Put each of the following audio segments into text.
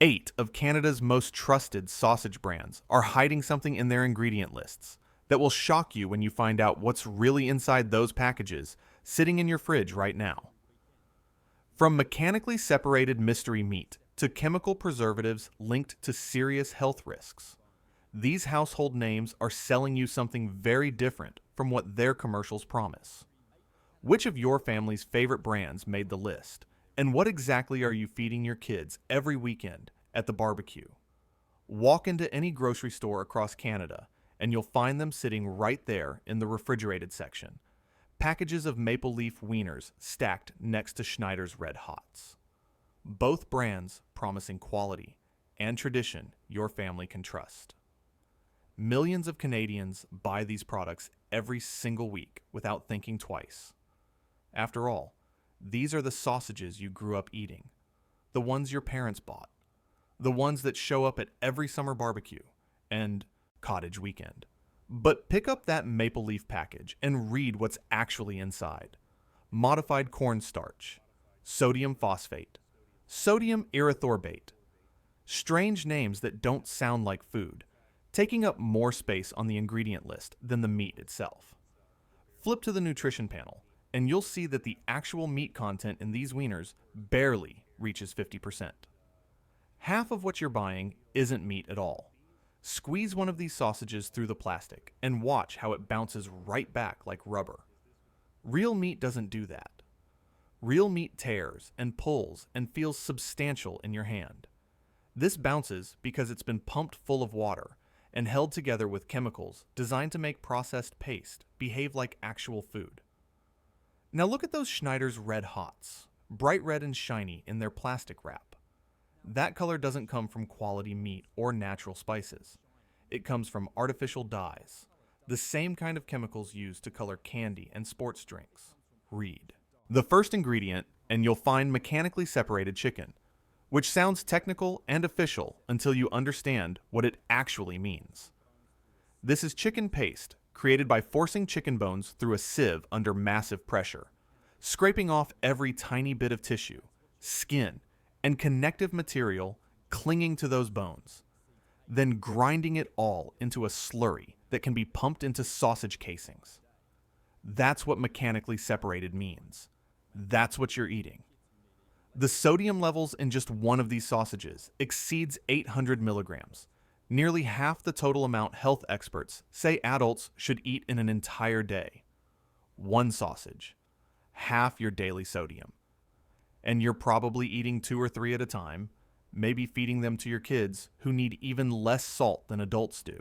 8 of Canada's most trusted sausage brands are hiding something in their ingredient lists that will shock you when you find out what's really inside those packages sitting in your fridge right now. From mechanically separated mystery meat to chemical preservatives linked to serious health risks, these household names are selling you something very different from what their commercials promise. Which of your family's favorite brands made the list? And what exactly are you feeding your kids every weekend at the barbecue? Walk into any grocery store across Canada and you'll find them sitting right there in the refrigerated section. Packages of maple leaf wieners stacked next to Schneiders Red Hots. Both brands promising quality and tradition your family can trust. Millions of Canadians buy these products every single week without thinking twice. After all, these are the sausages you grew up eating, the ones your parents bought, the ones that show up at every summer barbecue and cottage weekend. But pick up that maple leaf package and read what's actually inside. Modified cornstarch, sodium phosphate, sodium erythorbate. Strange names that don't sound like food, taking up more space on the ingredient list than the meat itself. Flip to the nutrition panel, and you'll see that the actual meat content in these wieners barely reaches 50%. Half of what you're buying isn't meat at all. Squeeze one of these sausages through the plastic and watch how it bounces right back like rubber. Real meat doesn't do that. Real meat tears and pulls and feels substantial in your hand. This bounces because it's been pumped full of water and held together with chemicals designed to make processed paste behave like actual food. Now look at those Schneiders Red Hots, bright red and shiny in their plastic wrap. That color doesn't come from quality meat or natural spices. It comes from artificial dyes, the same kind of chemicals used to color candy and sports drinks. Read the first ingredient, and you'll find mechanically separated chicken, which sounds technical and official until you understand what it actually means. This is chicken paste, created by forcing chicken bones through a sieve under massive pressure, scraping off every tiny bit of tissue, skin, and connective material clinging to those bones, then grinding it all into a slurry that can be pumped into sausage casings. That's what mechanically separated means. That's what you're eating. The sodium levels in just one of these sausages exceeds 800 milligrams, nearly half the total amount health experts say adults should eat in an entire day. One sausage, half your daily sodium. And you're probably eating 2 or 3 at a time, maybe feeding them to your kids who need even less salt than adults do.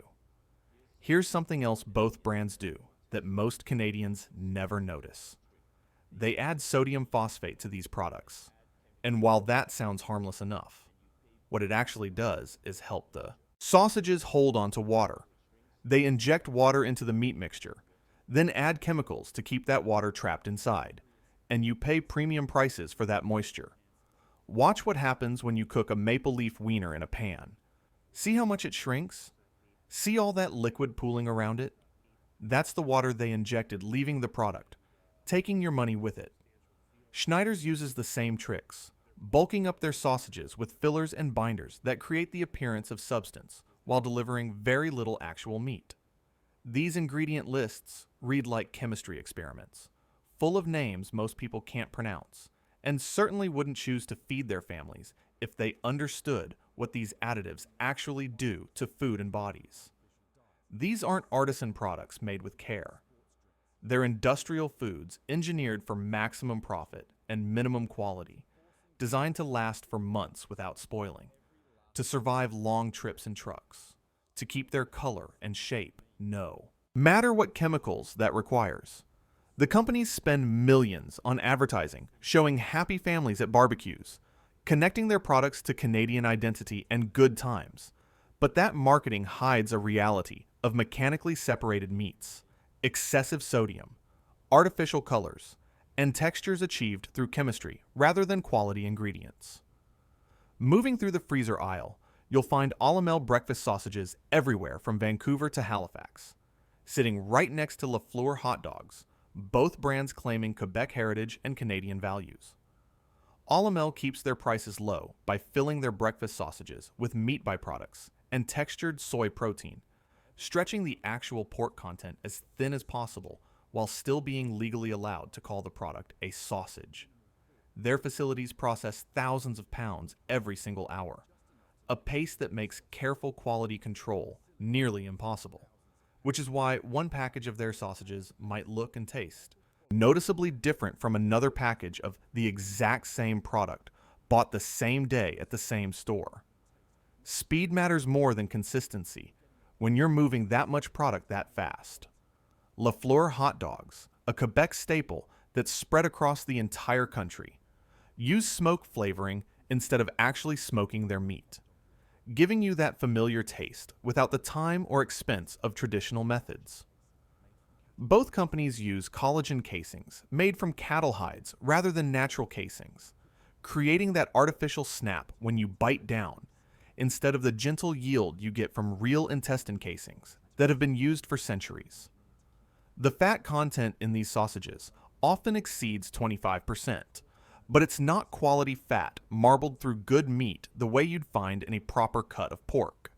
Here's something else both brands do that most Canadians never notice. They add sodium phosphate to these products. And while that sounds harmless enough, what it actually does is help the sausages hold onto water. They inject water into the meat mixture, then add chemicals to keep that water trapped inside, and you pay premium prices for that moisture. Watch what happens when you cook a maple leaf wiener in a pan. See how much it shrinks? See all that liquid pooling around it? That's the water they injected leaving the product, taking your money with it. Schneiders uses the same tricks, bulking up their sausages with fillers and binders that create the appearance of substance while delivering very little actual meat. These ingredient lists read like chemistry experiments, full of names most people can't pronounce, and certainly wouldn't choose to feed their families if they understood what these additives actually do to food and bodies. These aren't artisan products made with care. They're industrial foods engineered for maximum profit and minimum quality, designed to last for months without spoiling, to survive long trips in trucks, to keep their color and shape no matter what chemicals that requires. The companies spend millions on advertising, showing happy families at barbecues, connecting their products to Canadian identity and good times. But that marketing hides a reality of mechanically separated meats, excessive sodium, artificial colors, and textures achieved through chemistry rather than quality ingredients. Moving through the freezer aisle, you'll find Alamel breakfast sausages everywhere from Vancouver to Halifax, sitting right next to Lafleur hot dogs, both brands claiming Quebec heritage and Canadian values. Alamel keeps their prices low by filling their breakfast sausages with meat byproducts and textured soy protein, stretching the actual pork content as thin as possible while still being legally allowed to call the product a sausage. Their facilities process thousands of pounds every single hour, a pace that makes careful quality control nearly impossible, which is why one package of their sausages might look and taste noticeably different from another package of the exact same product bought the same day at the same store. Speed matters more than consistency when you're moving that much product that fast. Lafleur hot dogs, a Quebec staple that's spread across the entire country, use smoke flavoring instead of actually smoking their meat, giving you that familiar taste without the time or expense of traditional methods. Both companies use collagen casings made from cattle hides rather than natural casings, creating that artificial snap when you bite down, instead of the gentle yield you get from real intestine casings that have been used for centuries. The fat content in these sausages often exceeds 25%, but it's not quality fat marbled through good meat the way you'd find in a proper cut of pork.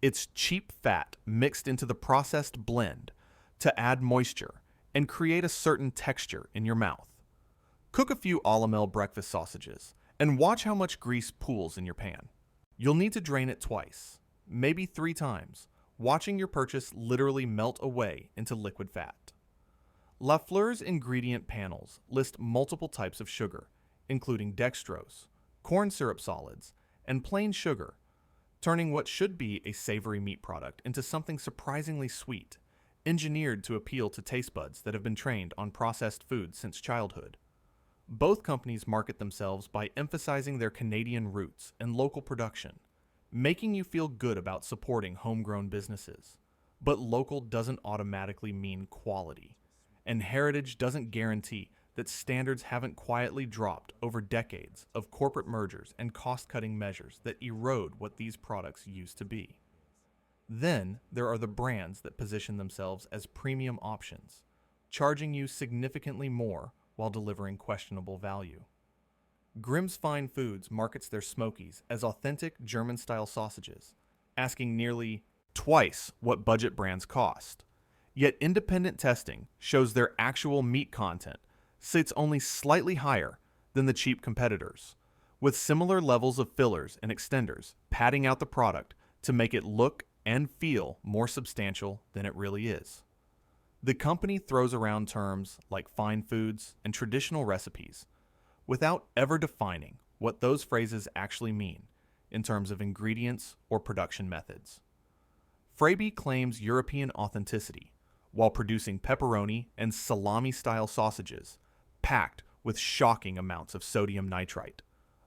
It's cheap fat mixed into the processed blend to add moisture and create a certain texture in your mouth. Cook a few Alamel breakfast sausages and watch how much grease pools in your pan. You'll need to drain it twice, maybe 3 times, watching your purchase literally melt away into liquid fat. Lafleur's ingredient panels list multiple types of sugar, including dextrose, corn syrup solids, and plain sugar, turning what should be a savory meat product into something surprisingly sweet, engineered to appeal to taste buds that have been trained on processed foods since childhood. Both companies market themselves by emphasizing their Canadian roots and local production, making you feel good about supporting homegrown businesses. But local doesn't automatically mean quality, and heritage doesn't guarantee that standards haven't quietly dropped over decades of corporate mergers and cost-cutting measures that erode what these products used to be. Then there are the brands that position themselves as premium options, charging you significantly more while delivering questionable value. Grimm's Fine Foods markets their Smokies as authentic German-style sausages, asking nearly twice what budget brands cost. Yet independent testing shows their actual meat content sits only slightly higher than the cheap competitors, with similar levels of fillers and extenders padding out the product to make it look and feel more substantial than it really is. The company throws around terms like fine foods and traditional recipes without ever defining what those phrases actually mean in terms of ingredients or production methods. Freybe claims European authenticity while producing pepperoni and salami-style sausages packed with shocking amounts of sodium nitrite,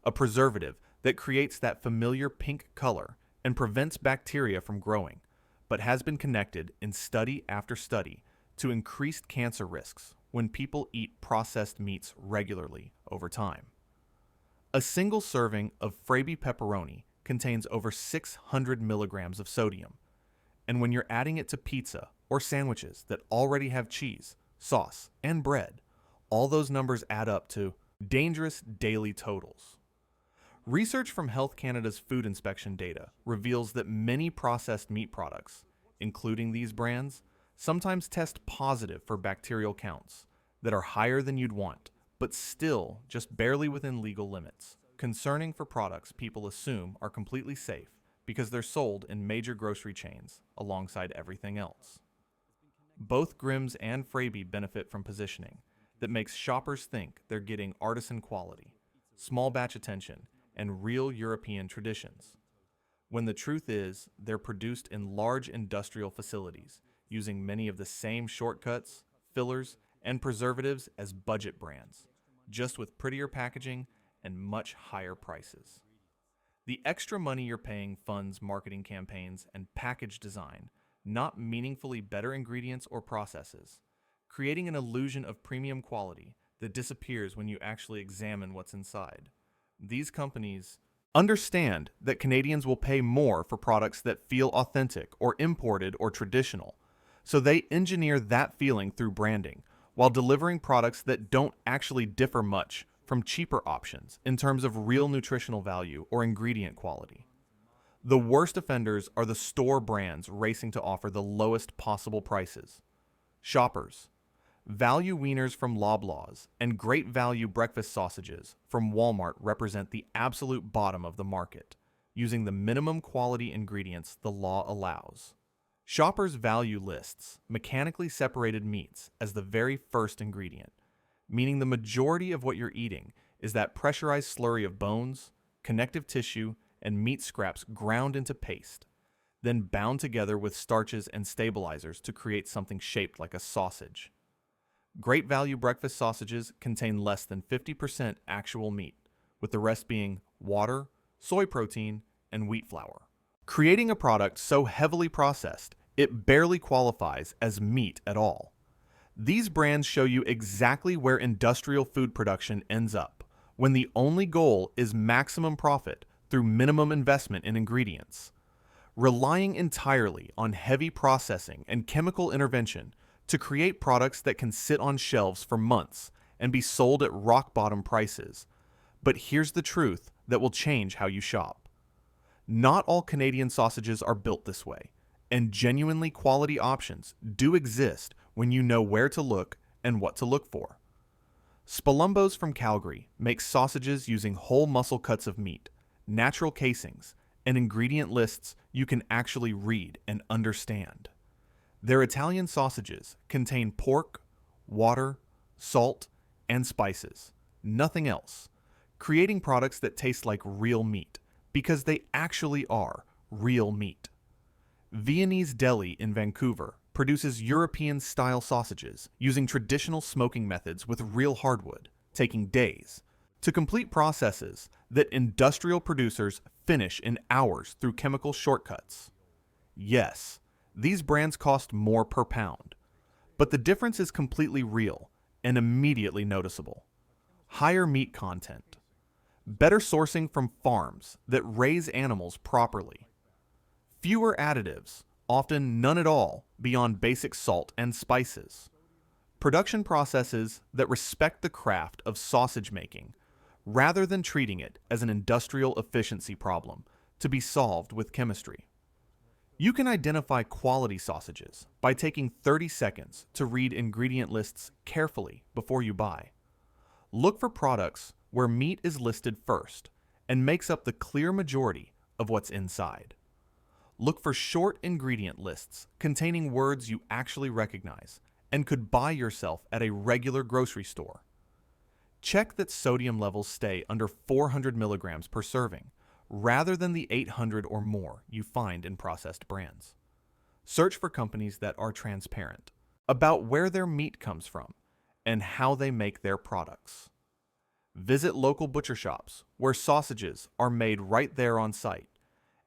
a preservative that creates that familiar pink color and prevents bacteria from growing, but has been connected in study after study to increased cancer risks when people eat processed meats regularly over time. A single serving of Freybe pepperoni contains over 600 milligrams of sodium, and when you're adding it to pizza or sandwiches that already have cheese, sauce, and bread, all those numbers add up to dangerous daily totals. Research from Health Canada's food inspection data reveals that many processed meat products, including these brands, sometimes test positive for bacterial counts that are higher than you'd want, but still just barely within legal limits, concerning for products people assume are completely safe because they're sold in major grocery chains alongside everything else. Both Grimm's and Freybe benefit from positioning that makes shoppers think they're getting artisan quality, small batch attention, and real European traditions, when the truth is they're produced in large industrial facilities using many of the same shortcuts, fillers, and preservatives as budget brands, just with prettier packaging and much higher prices. The extra money you're paying funds marketing campaigns and package design, not meaningfully better ingredients or processes, creating an illusion of premium quality that disappears when you actually examine what's inside. These companies understand that Canadians will pay more for products that feel authentic or imported or traditional, so they engineer that feeling through branding while delivering products that don't actually differ much from cheaper options in terms of real nutritional value or ingredient quality. The worst offenders are the store brands racing to offer the lowest possible prices. Shoppers, value wieners from Loblaws and great value breakfast sausages from Walmart represent the absolute bottom of the market, using the minimum quality ingredients the law allows. Shoppers value lists mechanically separated meats as the very first ingredient, meaning the majority of what you're eating is that pressurized slurry of bones, connective tissue, and meat scraps ground into paste, then bound together with starches and stabilizers to create something shaped like a sausage. Great value breakfast sausages contain less than 50% actual meat, with the rest being water, soy protein, and wheat flour. Creating a product so heavily processed, it barely qualifies as meat at all. These brands show you exactly where industrial food production ends up, when the only goal is maximum profit through minimum investment in ingredients. Relying entirely on heavy processing and chemical intervention to create products that can sit on shelves for months and be sold at rock-bottom prices. But here's the truth that will change how you shop. Not all Canadian sausages are built this way, and genuinely quality options do exist when you know where to look and what to look for. Spalumbo's from Calgary makes sausages using whole muscle cuts of meat, natural casings, and ingredient lists you can actually read and understand. Their Italian sausages contain pork, water, salt, and spices, nothing else, creating products that taste like real meat because they actually are real meat. Viennese Deli in Vancouver produces European-style sausages using traditional smoking methods with real hardwood, taking days, to complete processes that industrial producers finish in hours through chemical shortcuts. Yes, these brands cost more per pound, but the difference is completely real and immediately noticeable. Higher meat content, better sourcing from farms that raise animals properly, fewer additives, often none at all beyond basic salt and spices, production processes that respect the craft of sausage making rather than treating it as an industrial efficiency problem to be solved with chemistry. You can identify quality sausages by taking 30 seconds to read ingredient lists carefully before you buy. Look for products where meat is listed first and makes up the clear majority of what's inside. Look for short ingredient lists containing words you actually recognize and could buy yourself at a regular grocery store. Check that sodium levels stay under 400 milligrams per serving, rather than the 800 or more you find in processed brands. Search for companies that are transparent about where their meat comes from and how they make their products. Visit local butcher shops where sausages are made right there on site,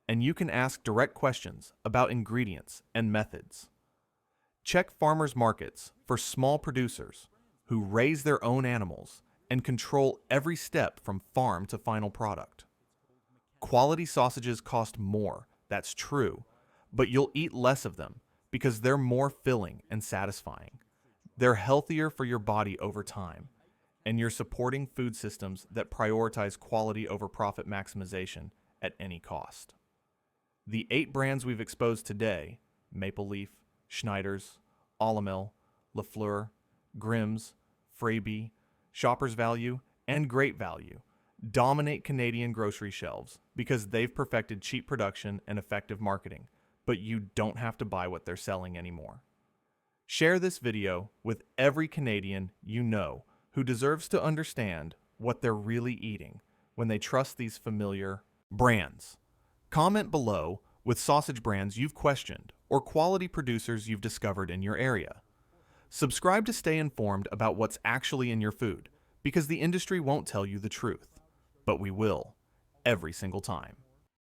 and you can ask direct questions about ingredients and methods. Check farmers markets for small producers who raise their own animals and control every step from farm to final product. Quality sausages cost more, that's true, but you'll eat less of them because they're more filling and satisfying. They're healthier for your body over time, and you're supporting food systems that prioritize quality over profit maximization at any cost. The 8 brands we've exposed today, Maple Leaf, Schneiders, Allemel, Lafleur, Grimm's, Freybe, Shoppers Value, and Great Value, dominate Canadian grocery shelves because they've perfected cheap production and effective marketing, but you don't have to buy what they're selling anymore. Share this video with every Canadian you know who deserves to understand what they're really eating when they trust these familiar brands. Comment below with sausage brands you've questioned or quality producers you've discovered in your area. Subscribe to stay informed about what's actually in your food, because the industry won't tell you the truth, but we will, every single time.